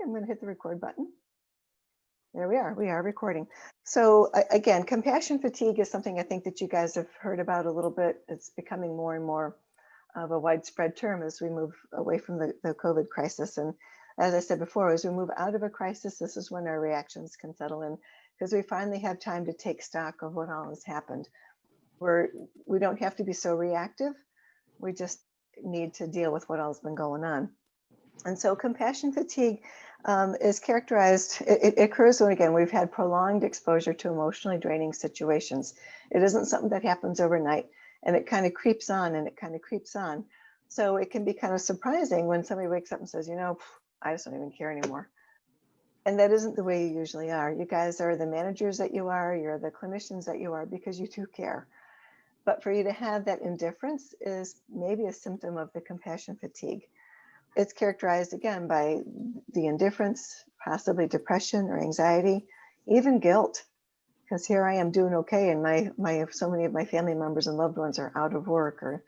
I'm going to hit the record button. There we are recording. So again, compassion fatigue is something I think that you guys have heard about a little bit. It's becoming more and more of a widespread term as we move away from the COVID crisis. And as I said before, as we move out of a crisis, this is when our reactions can settle in, because we finally have time to take stock of what all has happened. We don't have to be so reactive. We just need to deal with what all's been going on. And so compassion fatigue is characterized, it occurs when, again, we've had prolonged exposure to emotionally draining situations. It isn't something that happens overnight, and it kind of creeps on and it kind of creeps on. So it can be kind of surprising when somebody wakes up and says, you know, I just don't even care anymore. And that isn't the way you usually are. You guys are the managers that you are, you're the clinicians that you are, because you do care. But for you to have that indifference is maybe a symptom of the compassion fatigue. It's characterized again by the indifference, possibly depression or anxiety, even guilt. Because here I am doing okay, and so many of my family members and loved ones are out of work or,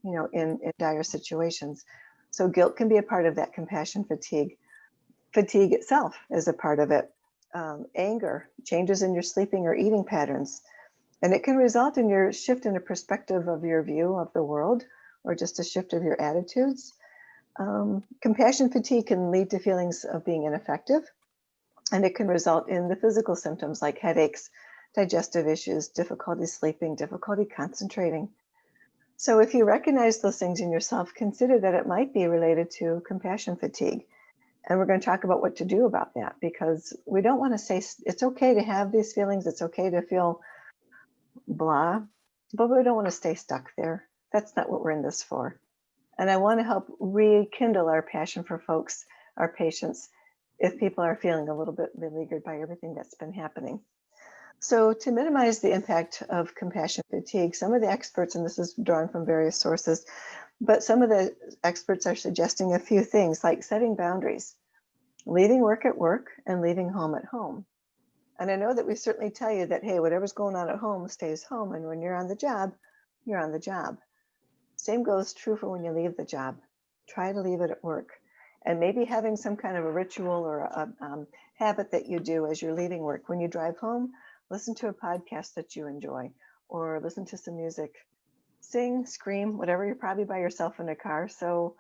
you know, in dire situations. So guilt can be a part of that compassion fatigue. Fatigue itself is a part of it. Anger, changes in your sleeping or eating patterns, and it can result in your shift in a perspective of your view of the world, or just a shift of your attitudes. Compassion fatigue can lead to feelings of being ineffective, and it can result in the physical symptoms like headaches, digestive issues, difficulty sleeping, difficulty concentrating. So if you recognize those things in yourself, consider that it might be related to compassion fatigue. And we're going to talk about what to do about that, because we don't want to say it's okay to have these feelings, it's okay to feel blah, but we don't want to stay stuck there. That's not what we're in this for. And I want to help rekindle our passion for folks, our patients, if people are feeling a little bit beleaguered by everything that's been happening. So to minimize the impact of compassion fatigue, some of the experts, and this is drawn from various sources, but some of the experts are suggesting a few things like setting boundaries, leaving work at work, and leaving home at home. And I know that we certainly tell you that, hey, whatever's going on at home stays home. And when you're on the job, you're on the job. Same goes true for when you leave the job. Try to leave it at work. And maybe having some kind of a ritual or a habit that you do as you're leaving work. When you drive home, listen to a podcast that you enjoy, or listen to some music. Sing, scream, whatever. You're probably by yourself in a car. So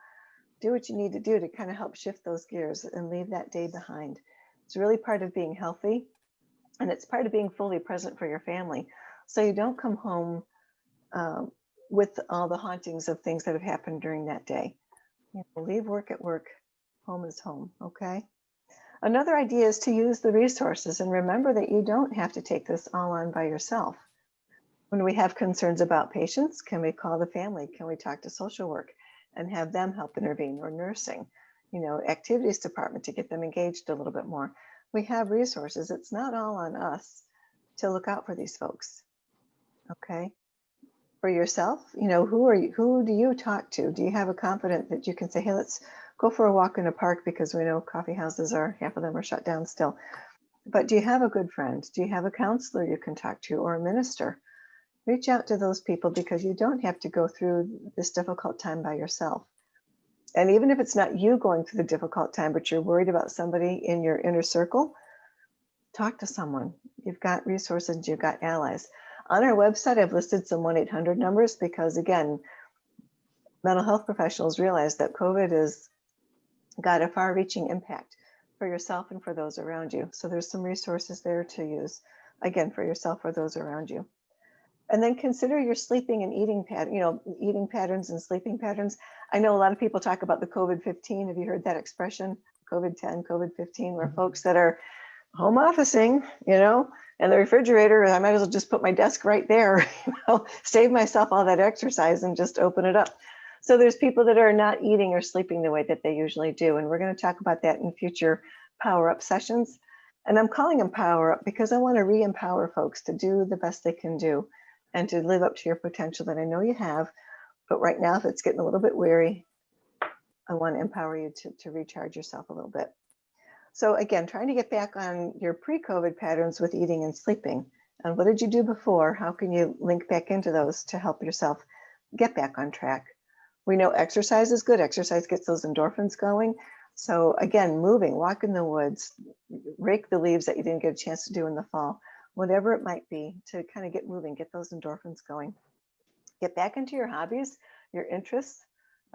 do what you need to do to kind of help shift those gears and leave that day behind. It's really part of being healthy, and it's part of being fully present for your family. So you don't come home with all the hauntings of things that have happened during that day. You know, leave work at work, home is home, okay? Another idea is to use the resources, and remember that you don't have to take this all on by yourself. When we have concerns about patients, can we call the family? Can we talk to social work and have them help intervene, or nursing, you know, activities department to get them engaged a little bit more? We have resources. It's not all on us to look out for these folks, okay? For yourself, you know, who do you talk to? Do you have a confidant that you can say, hey, let's go for a walk in a park, because we know coffee houses half of them are shut down still. But do you have a good friend? Do you have a counselor you can talk to, or a minister? Reach out to those people, because you don't have to go through this difficult time by yourself. And even if it's not you going through the difficult time, but you're worried about somebody in your inner circle, talk to someone. You've got resources, you've got allies. On our website, I've listed some 1-800 numbers, because again, mental health professionals realize that COVID has got a far-reaching impact for yourself and for those around you. So there's some resources there to use, again, for yourself or those around you. And then consider your sleeping and eating eating patterns and sleeping patterns. I know a lot of people talk about the COVID-15. Have you heard that expression? COVID-10, COVID-15, where folks that are home officing, you know, and the refrigerator, I might as well just put my desk right there, you know, save myself all that exercise and just open it up. So there's people that are not eating or sleeping the way that they usually do. And we're going to talk about that in future Power Up sessions. And I'm calling them Power Up because I want to re-empower folks to do the best they can do and to live up to your potential that I know you have. But right now, if it's getting a little bit weary, I want to empower you to recharge yourself a little bit. So again, trying to get back on your pre-COVID patterns with eating and sleeping. And what did you do before? How can you link back into those to help yourself get back on track? We know exercise is good. Exercise gets those endorphins going. So again, moving, walk in the woods, rake the leaves that you didn't get a chance to do in the fall, whatever it might be, to kind of get moving, get those endorphins going. Get back into your hobbies, your interests.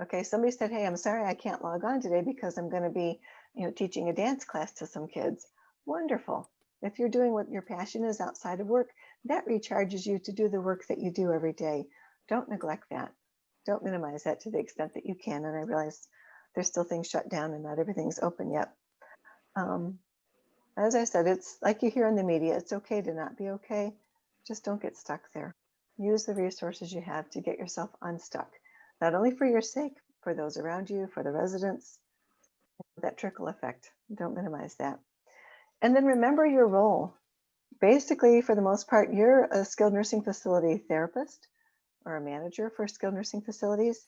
Okay, somebody said, hey, I'm sorry I can't log on today because I'm going to be, teaching a dance class to some kids. Wonderful. If you're doing what your passion is outside of work, that recharges you to do the work that you do every day. Don't neglect that. Don't minimize that to the extent that you can. And I realize there's still things shut down and not everything's open yet. As I said, it's like you hear in the media, it's okay to not be okay. Just don't get stuck there. Use the resources you have to get yourself unstuck, not only for your sake, for those around you, for the residents, that trickle effect. Don't minimize that. And then remember your role. Basically, for the most part, you're a skilled nursing facility therapist or a manager for skilled nursing facilities.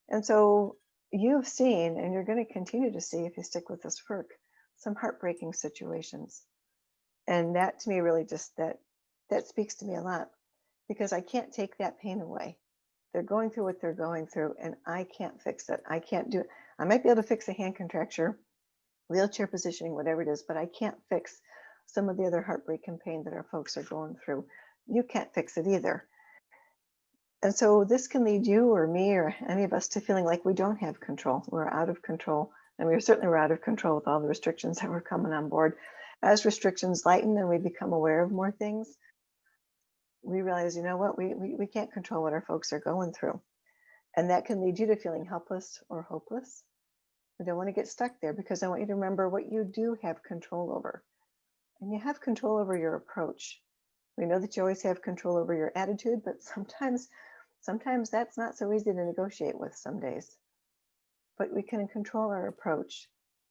And so you've seen, and you're going to continue to see if you stick with this work, some heartbreaking situations. And that to me really just that speaks to me a lot, because I can't take that pain away. They're going through what they're going through and I can't fix it. I can't do it. I might be able to fix a hand contracture, wheelchair positioning, whatever it is, but I can't fix some of the other heartbreak and pain that our folks are going through. You can't fix it either. And so this can lead you or me or any of us to feeling like we don't have control. We're out of control. And we certainly were out of control with all the restrictions that were coming on board. As restrictions lighten and we become aware of more things, we realize, you know what, we can't control what our folks are going through. And that can lead you to feeling helpless or hopeless. We don't want to get stuck there, because I want you to remember what you do have control over. And you have control over your approach. We know that you always have control over your attitude, but sometimes that's not so easy to negotiate with some days. But we can control our approach,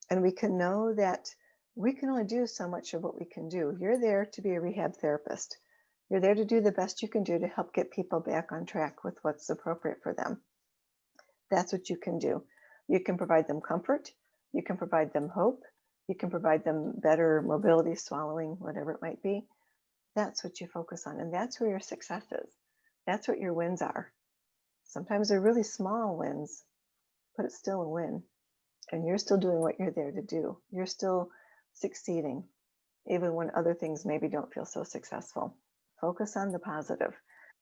and we can know that we can only do so much of what we can do. You're there to be a rehab therapist. You're there to do the best you can do to help get people back on track with what's appropriate for them. That's what you can do. You can provide them comfort. You can provide them hope. You can provide them better mobility, swallowing, whatever it might be. That's what you focus on. And that's where your success is. That's what your wins are. Sometimes they're really small wins, but it's still a win. And you're still doing what you're there to do. You're still succeeding, even when other things maybe don't feel so successful. Focus on the positive.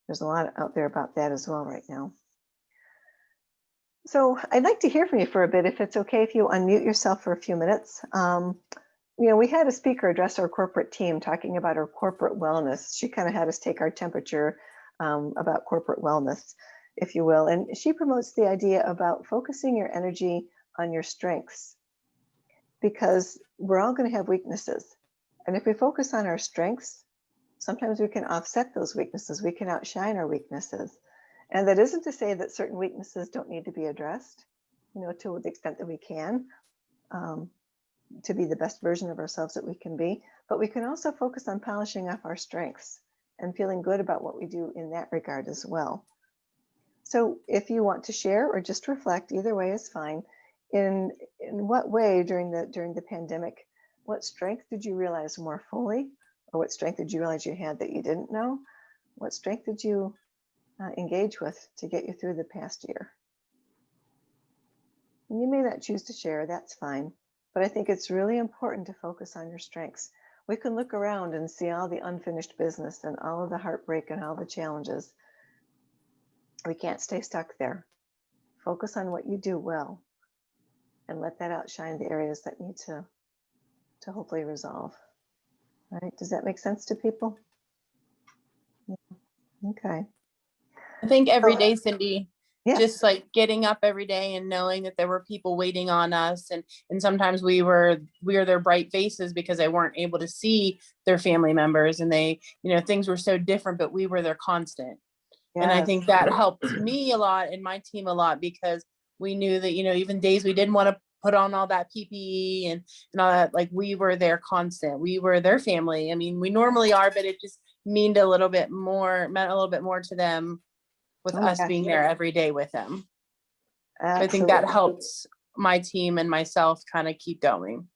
There's a lot out there about that as well right now. So I'd like to hear from you for a bit, if it's okay if you unmute yourself for a few minutes. We had a speaker address our corporate team talking about our corporate wellness. She kind of had us take our temperature about corporate wellness, if you will. And she promotes the idea about focusing your energy on your strengths, because we're all going to have weaknesses. And if we focus on our strengths, sometimes we can offset those weaknesses. We can outshine our weaknesses. And that isn't to say that certain weaknesses don't need to be addressed, to the extent that we can, to be the best version of ourselves that we can be. But we can also focus on polishing up our strengths and feeling good about what we do in that regard as well. So if you want to share or just reflect, either way is fine. In what way during the pandemic, what strength did you realize more fully? Or what strength did you realize you had that you didn't know? What strength did you engage with to get you through the past year? And you may not choose to share, that's fine. But I think it's really important to focus on your strengths. We can look around and see all the unfinished business and all of the heartbreak and all the challenges. We can't stay stuck there. Focus on what you do well and let that outshine the areas that need to hopefully resolve. All right, does that make sense to people? Yeah. Okay. I think every day, Cindy, Yes. just like getting up every day and knowing that there were people waiting on us, and sometimes we were their bright faces because they weren't able to see their family members, and they, things were so different, but we were their constant. Yes. And I think that helped me a lot and my team a lot, because we knew that, even days we didn't want to put on all that PPE and all that, like, we were their constant. We were their family. I mean, we normally are, but it just meant a little bit more to them with us being there every day with them. So I think that helps my team and myself kind of keep going.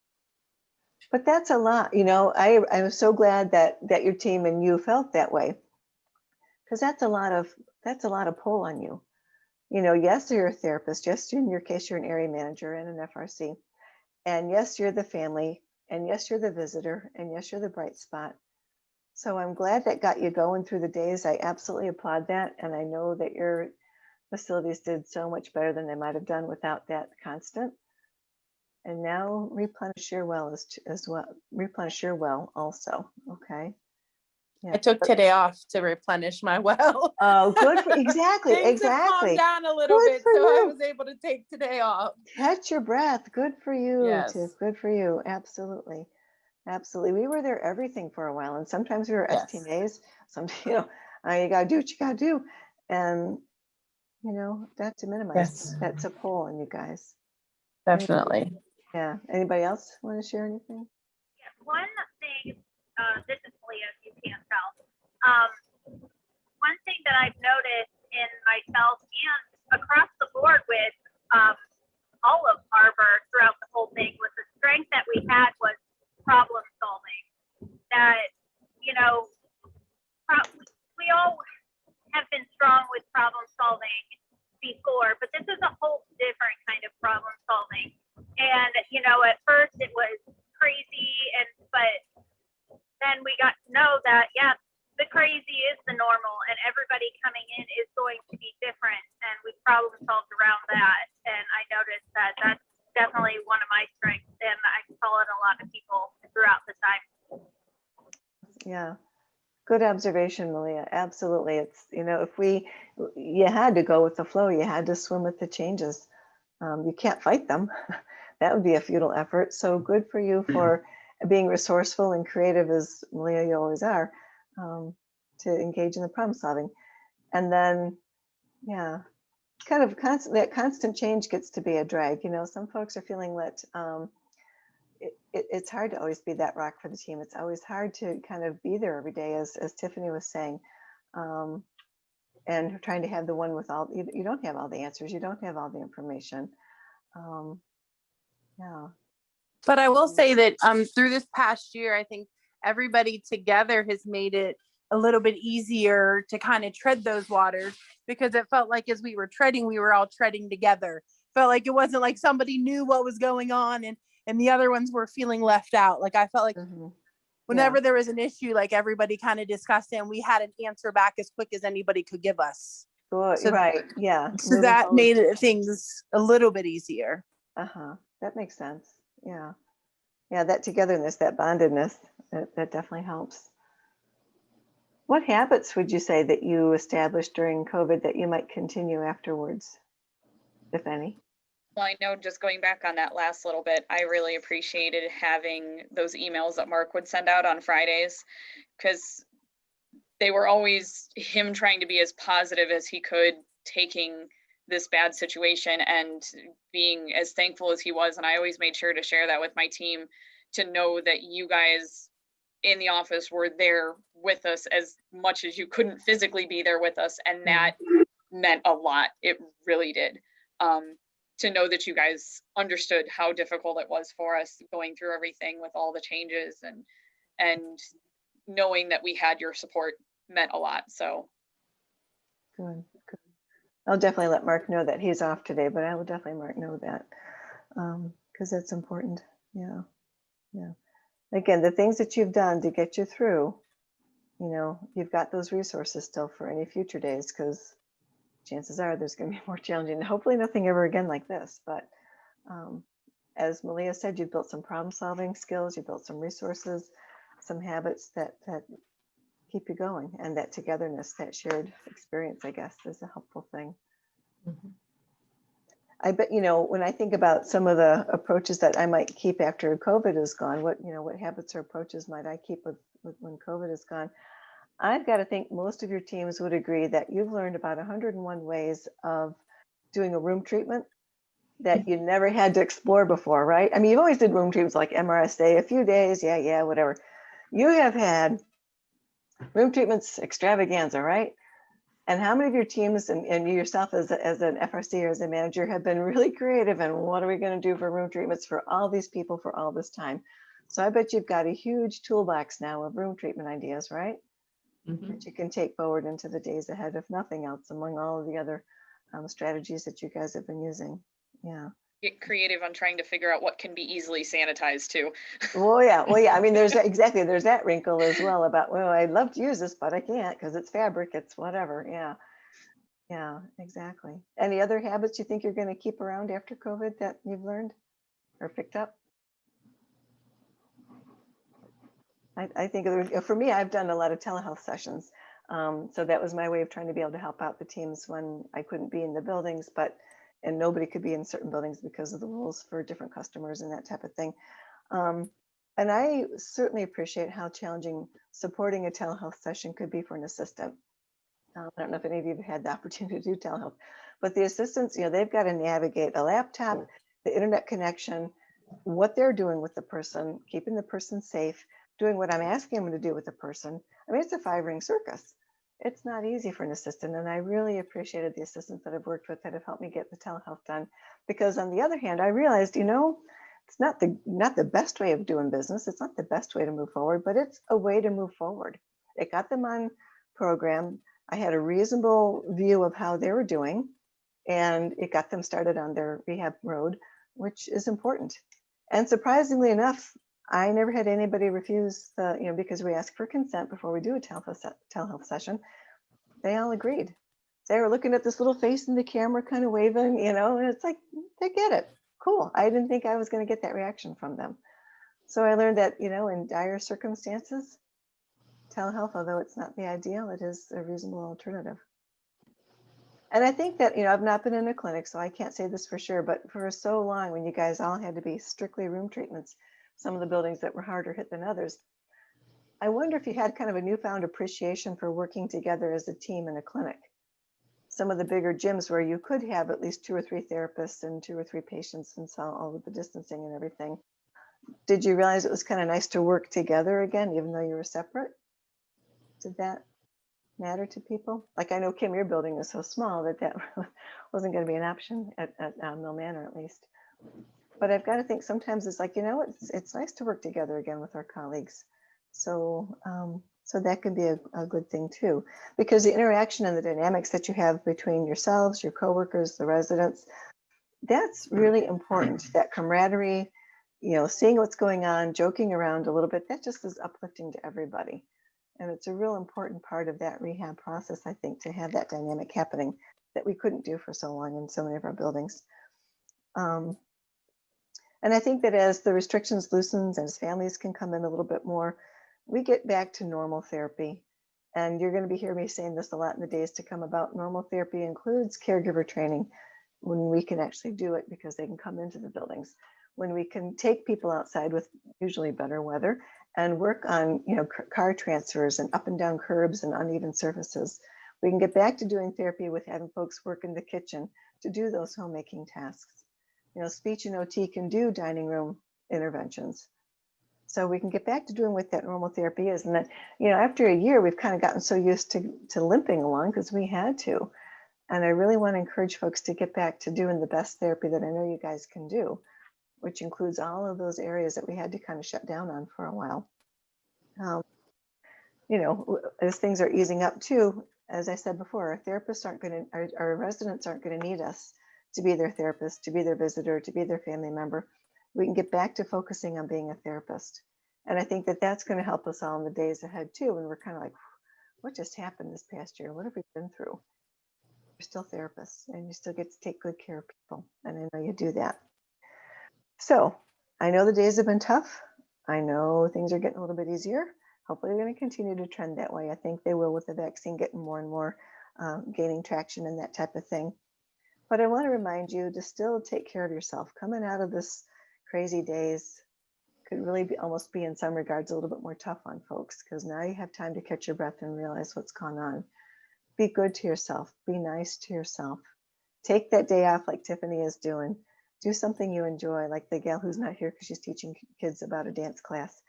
But that's a lot, I'm so glad that your team and you felt that way, because that's a lot of pull on you. Yes, you're a therapist. Yes, in your case, you're an area manager and an FRC, And yes, you're the family. And yes, you're the visitor. And yes, you're the bright spot. So I'm glad that got you going through the days. I absolutely applaud that. And I know that your facilities did so much better than they might have done without that constant. And now replenish your well as well. Replenish your well also. Okay. I Yeah. took today off to replenish my well. Oh, good for exactly, Things have calmed exactly. down a little Good bit, for so I you. was able to take today off. Catch your breath. Good for you, Tiff. Yes. Good for you. Absolutely. Absolutely. We were there everything for a while. And sometimes we were Yes. STNAs. Some, you gotta do what you gotta do. And not to minimize Yes. that's a pull on you guys. Definitely. Yeah. Anybody else want to share anything? Yeah, one thing, this is Leah, if you can't tell. Um, one thing that I've noticed in myself and across the board with all of Arbor throughout the whole thing was the strength that we had was problem solving. That, we all have been strong with problem solving before, but this is a whole different kind of problem solving. And, at first it was crazy, but then we got to know that, yeah, the crazy is the normal, and everybody coming in is going to be different, and we problem solved around that. And I noticed that that's definitely one of my strengths, and I saw it in a lot of people throughout the time. Yeah. Good observation, Malia. Absolutely. It's, you had to go with the flow, you had to swim with the changes. You can't fight them. That would be a futile effort. So good for you for being resourceful and creative, as Malia, you always are, to engage in the problem solving. And then, yeah, kind of that constant change gets to be a drag. Some folks are feeling that it's hard to always be that rock for the team. It's always hard to kind of be there every day, as Tiffany was saying, and trying to have the one with all, you don't have all the answers. You don't have all the information. Yeah. But I will say that through this past year, I think everybody together has made it a little bit easier to kind of tread those waters, because it felt like as we were treading, we were all treading together. Felt like it wasn't like somebody knew what was going on and the other ones were feeling left out. Like I felt like whenever there was an issue, like everybody kind of discussed it and we had an answer back as quick as anybody could give us. Good. So, Right. Yeah. So that made things a little bit easier. That makes sense. Yeah. Yeah. That togetherness, that bondedness, that definitely helps. What habits would you say that you established during COVID that you might continue afterwards, if any? Well, I know, just going back on that last little bit, I really appreciated having those emails that Mark would send out on Fridays, because they were always him trying to be as positive as he could, taking this bad situation and being as thankful as he was. And I always made sure to share that with my team, to know that you guys in the office were there with us as much as you couldn't physically be there with us. And that meant a lot. It really did. To know that you guys understood how difficult it was for us going through everything with all the changes, and knowing that we had your support meant a lot. So good. I'll definitely let Mark know that he's off today, but I will definitely Mark know that, because that's important. Yeah. Again, the things that you've done to get you through, you've got those resources still for any future days, because chances are there's going to be more challenging. Hopefully nothing ever again like this. But as Malia said, you've built some problem solving skills, you built some resources, some habits that keep you going. And that togetherness, that shared experience, I guess, is a helpful thing. I bet, when I think about some of the approaches that I might keep after COVID is gone, what habits or approaches might I keep with when COVID is gone? I've got to think most of your teams would agree that you've learned about 101 ways of doing a room treatment that you never had to explore before, right? I mean, you've always did room treatments like MRSA, a few days, yeah, whatever. You have had room treatments extravaganza, right? And how many of your teams and you yourself as an FRC or as a manager have been really creative, and what are we going to do for room treatments for all these people for all this time? So I bet you've got a huge toolbox now of room treatment ideas, right? That you can take forward into the days ahead, if nothing else, among all of the other strategies that you guys have been using. Yeah, get creative on trying to figure out what can be easily sanitized too. Well, yeah. I mean, there's exactly, there's that wrinkle as well about, well, I'd love to use this, but I can't because it's fabric, it's whatever. Yeah. Yeah, exactly. Any other habits you think you're going to keep around after COVID that you've learned or picked up? I think for me, I've done a lot of telehealth sessions. So that was my way of trying to be able to help out the teams when I couldn't be in the buildings, and nobody could be in certain buildings because of the rules for different customers and that type of thing. And I certainly appreciate how challenging supporting a telehealth session could be for an assistant. I don't know if any of you have had the opportunity to do telehealth, but the assistants, they've got to navigate a laptop, the internet connection, what they're doing with the person, keeping the person safe, doing what I'm asking them to do with the person. I mean, it's a 5-ring circus. It's not easy for an assistant. And I really appreciated the assistants that I've worked with that have helped me get the telehealth done. Because on the other hand, I realized, it's not the best way of doing business. It's not the best way to move forward, but it's a way to move forward. It got them on program. I had a reasonable view of how they were doing, and it got them started on their rehab road, which is important. And surprisingly enough, I never had anybody refuse because we ask for consent before we do a telehealth session. They all agreed. They were looking at this little face in the camera, kind of waving, and it's like, they get it. Cool. I didn't think I was going to get that reaction from them. So I learned that, in dire circumstances, telehealth, although it's not the ideal, it is a reasonable alternative. And I think that, I've not been in a clinic, so I can't say this for sure, but for so long, when you guys all had to be strictly room treatments, some of the buildings that were harder hit than others, I wonder if you had kind of a newfound appreciation for working together as a team in a clinic. Some of the bigger gyms where you could have at least 2 or 3 therapists and 2 or 3 patients and so all of the distancing and everything. Did you realize it was kind of nice to work together again, even though you were separate? Did that matter to people? Like, I know, Kim, your building is so small that wasn't going to be an option at Mill Manor, at least. But I've got to think sometimes it's like, it's nice to work together again with our colleagues. So that could be a good thing too, because the interaction and the dynamics that you have between yourselves, your coworkers, the residents, that's really important. That camaraderie, seeing what's going on, joking around a little bit, that just is uplifting to everybody. And it's a real important part of that rehab process, I think, to have that dynamic happening that we couldn't do for so long in so many of our buildings. And I think that as the restrictions loosens and as families can come in a little bit more, we get back to normal therapy. And you're going to be hearing me saying this a lot in the days to come about normal therapy includes caregiver training when we can actually do it because they can come into the buildings. When we can take people outside with usually better weather and work on, car transfers and up and down curbs and uneven surfaces. We can get back to doing therapy with having folks work in the kitchen to do those homemaking tasks. Speech and OT can do dining room interventions. So we can get back to doing what that normal therapy is. And then, after a year, we've kind of gotten so used to limping along because we had to. And I really want to encourage folks to get back to doing the best therapy that I know you guys can do, which includes all of those areas that we had to kind of shut down on for a while. As things are easing up too, as I said before, our therapists aren't going to, our residents aren't going to need us to be their therapist, to be their visitor, to be their family member. We can get back to focusing on being a therapist. And I think that that's going to help us all in the days ahead too. And we're kind of like, what just happened this past year? What have we been through? You're still therapists and you still get to take good care of people. And I know you do that. So I know the days have been tough. I know things are getting a little bit easier. Hopefully they're going to continue to trend that way. I think they will with the vaccine getting more and more gaining traction and that type of thing. But I want to remind you to still take care of yourself. Coming out of this crazy days could really almost be in some regards a little bit more tough on folks because now you have time to catch your breath and realize what's gone on. Be good to yourself. Be nice to yourself. Take that day off like Tiffany is doing. Do something you enjoy, like the gal who's not here because she's teaching kids about a dance class.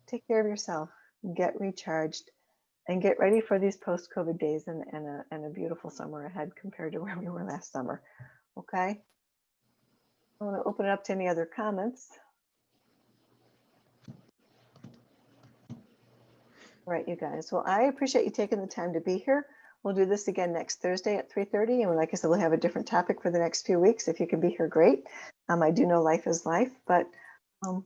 Take care of yourself, get recharged, and get ready for these post-COVID days and a beautiful summer ahead compared to where we were last summer. Okay? I want to open it up to any other comments. All right, you guys. Well, I appreciate you taking the time to be here. We'll do this again next Thursday at 3:30. And like I said, we'll have a different topic for the next few weeks. If you can be here, great. I do know life is life, but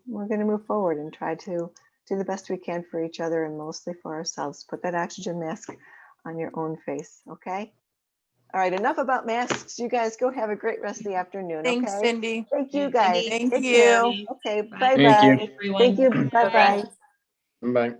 we're going to move forward and try to do the best we can for each other and mostly for ourselves. Put that oxygen mask on your own face, okay? All right, enough about masks. You guys go have a great rest of the afternoon, Thanks, okay? Cindy. Thank you Yeah, guys. Cindy. Thank Take care. you. Okay, Bye. bye-bye. Thank you. Thank you. Everyone. Bye-bye. Bye.